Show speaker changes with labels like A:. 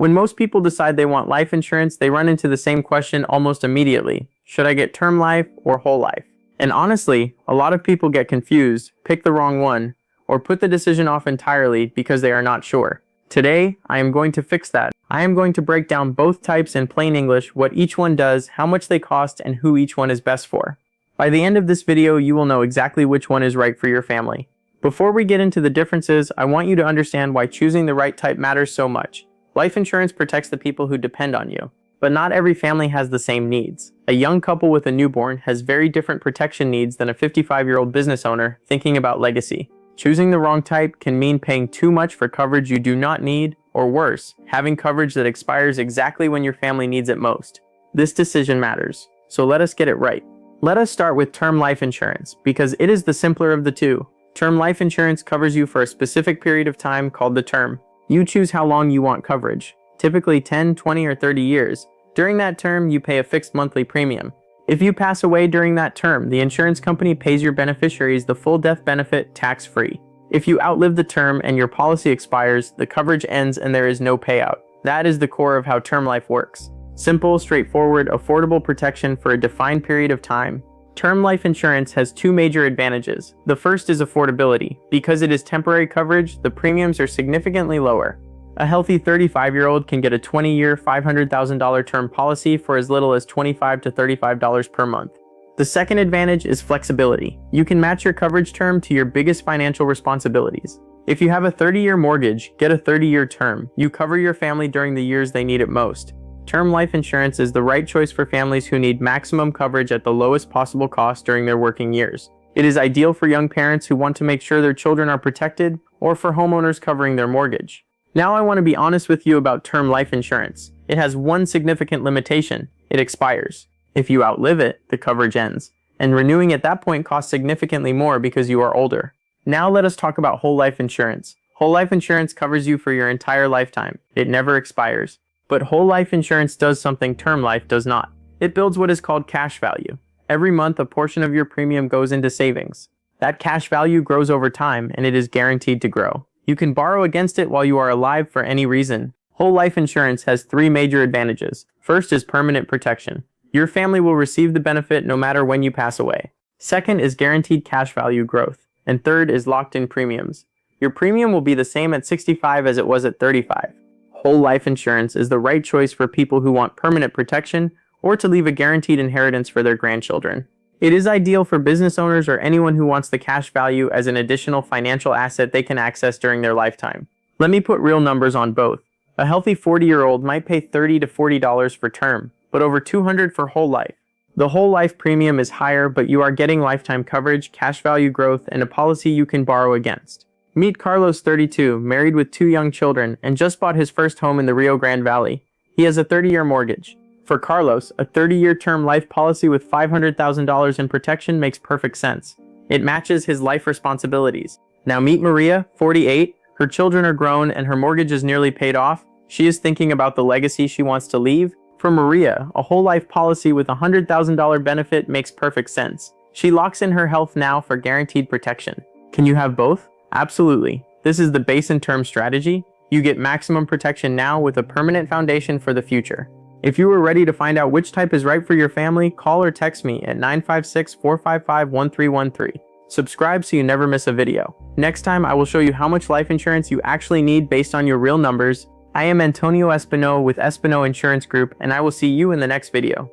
A: When most people decide they want life insurance, they run into the same question almost immediately. Should I get term life or whole life? And honestly, a lot of people get confused, pick the wrong one, or put the decision off entirely because they are not sure. Today, I am going to fix that. I am going to break down both types in plain English, what each one does, how much they cost, and who each one is best for. By the end of this video, you will know exactly which one is right for your family. Before we get into the differences, I want you to understand why choosing the right type matters so much. Life insurance protects the people who depend on you, but not every family has the same needs. A young couple with a newborn has very different protection needs than a 55-year-old business owner thinking about legacy. Choosing the wrong type can mean paying too much for coverage you do not need, or worse, having coverage that expires exactly when your family needs it most. This decision matters, so let us get it right. Let us start with term life insurance, because it is the simpler of the two. Term life insurance covers you for a specific period of time called the term. You choose how long you want coverage, typically 10, 20, or 30 years. During that term, you pay a fixed monthly premium. If you pass away during that term, the insurance company pays your beneficiaries the full death benefit tax-free. If you outlive the term and your policy expires, the coverage ends and there is no payout. That is the core of how term life works. Simple, straightforward, affordable protection for a defined period of time. Term life insurance has two major advantages. The first is affordability. Because it is temporary coverage, the premiums are significantly lower. A healthy 35-year-old can get a 20-year, $500,000 term policy for as little as $25 to $35 per month. The second advantage is flexibility. You can match your coverage term to your biggest financial responsibilities. If you have a 30-year mortgage, get a 30-year term. You cover your family during the years they need it most. Term life insurance is the right choice for families who need maximum coverage at the lowest possible cost during their working years. It is ideal for young parents who want to make sure their children are protected, or for homeowners covering their mortgage. Now I want to be honest with you about term life insurance. It has one significant limitation. It expires. If you outlive it, the coverage ends. And renewing at that point costs significantly more because you are older. Now let us talk about whole life insurance. Whole life insurance covers you for your entire lifetime. It never expires. But whole life insurance does something term life does not. It builds what is called cash value. Every month, a portion of your premium goes into savings. That cash value grows over time, and it is guaranteed to grow. You can borrow against it while you are alive for any reason. Whole life insurance has three major advantages. First is permanent protection. Your family will receive the benefit no matter when you pass away. Second is guaranteed cash value growth. And third is locked-in premiums. Your premium will be the same at 65 as it was at 35. Whole life insurance is the right choice for people who want permanent protection or to leave a guaranteed inheritance for their grandchildren. It is ideal for business owners or anyone who wants the cash value as an additional financial asset they can access during their lifetime. Let me put real numbers on both. A healthy 40-year-old might pay $30 to $40 for term, but over $200 for whole life. The whole life premium is higher, but you are getting lifetime coverage, cash value growth, and a policy you can borrow against. Meet Carlos, 32, married with 2 young children, and just bought his first home in the Rio Grande Valley. He has a 30-year mortgage. For Carlos, a 30-year term life policy with $500,000 in protection makes perfect sense. It matches his life responsibilities. Now meet Maria, 48. Her children are grown and her mortgage is nearly paid off. She is thinking about the legacy she wants to leave. For Maria, a whole life policy with a $100,000 benefit makes perfect sense. She locks in her health now for guaranteed protection. Can you have both? Absolutely. This is the base and term strategy. You get maximum protection now with a permanent foundation for the future. If you are ready to find out which type is right for your family, call or text me at 956-455-1313. Subscribe so you never miss a video. Next time, I will show you how much life insurance you actually need based on your real numbers. I am Antonio Espino with Espino Insurance Group, and I will see you in the next video.